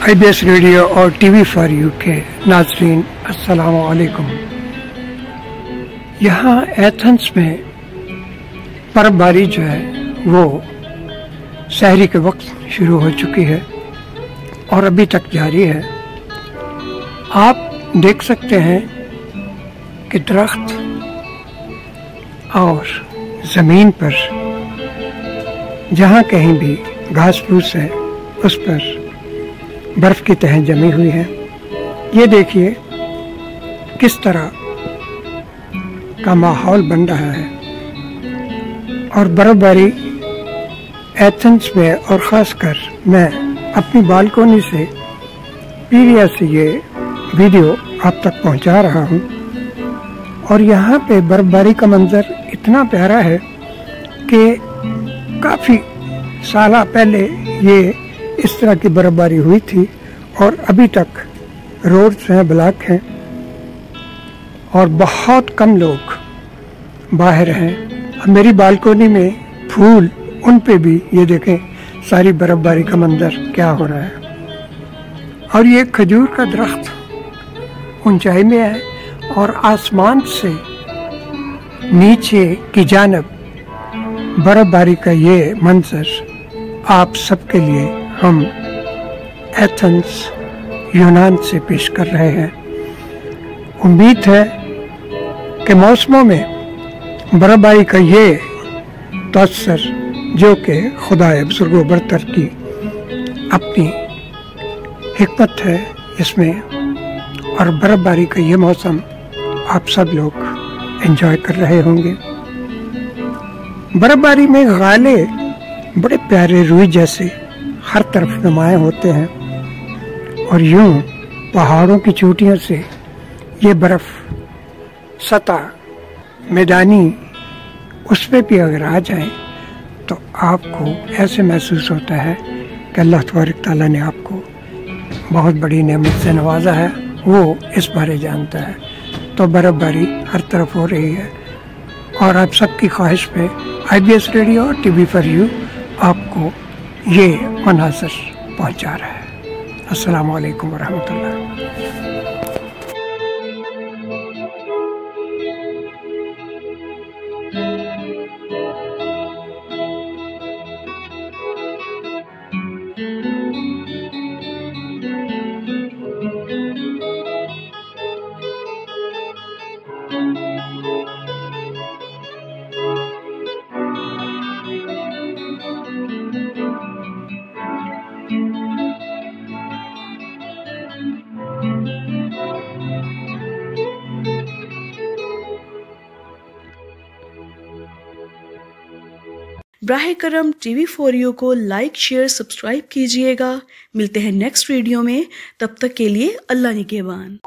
IBS radio और TV for you के नाज़रीन अस्सलाम वालेकुम। यहाँ एथेंस में बर्फबारी जो है वो सहरी के वक्त शुरू हो चुकी है और अभी तक जारी है। आप देख सकते हैं कि दरख्त और ज़मीन पर जहाँ कहीं भी घास फूस है उस पर बर्फ की तह जमी हुई है। ये देखिए किस तरह का माहौल बन रहा है। और बर्फबारी एथेंस में और ख़ासकर मैं अपनी बालकोनी से पीरिया से ये वीडियो आप तक पहुंचा रहा हूं। और यहाँ पे बर्फबारी का मंजर इतना प्यारा है कि काफ़ी साल पहले ये इस तरह की बर्फबारी हुई थी और अभी तक रोड्स हैं, ब्लॉक हैं और बहुत कम लोग बाहर हैं। अब मेरी बालकोनी में फूल, उन पे भी ये देखें सारी बर्फबारी का मंजर क्या हो रहा है। और ये खजूर का दरख्त ऊंचाई में है और आसमान से नीचे की जानब बर्फबारी का ये मंजर आप सबके लिए हम एथेंस यूनान से पेश कर रहे हैं। उम्मीद है कि मौसमों में बर्फबारी का ये तअस्सुर जो कि खुदाए बुज़ुर्ग व बरतर की अपनी हिकमत है इसमें, और बर्फबारी का ये मौसम आप सब लोग एंजॉय कर रहे होंगे। बर्फबारी में गाले बड़े प्यारे रुई जैसे हर तरफ नुमायां होते हैं और यूं पहाड़ों की चोटियों से ये बर्फ सतह मैदानी उस पे भी अगर आ जाए तो आपको ऐसे महसूस होता है कि अल्लाह तबारक तआला ने आपको बहुत बड़ी नेमत से नवाजा है, वो इस बारे जानता है। तो बर्फबारी हर तरफ हो रही है और आप सबकी ख्वाहिश पे IBS रेडियो और टीवी फॉर यू आपको ये मनाज़र पहुंचा रहा है। अस्सलाम वालेकुम वरहमतुल्लाह। ब्राहे करम टीवी फॉर यू को लाइक, शेयर, सब्सक्राइब कीजिएगा। मिलते हैं नेक्स्ट वीडियो में, तब तक के लिए अल्लाह निगहबान।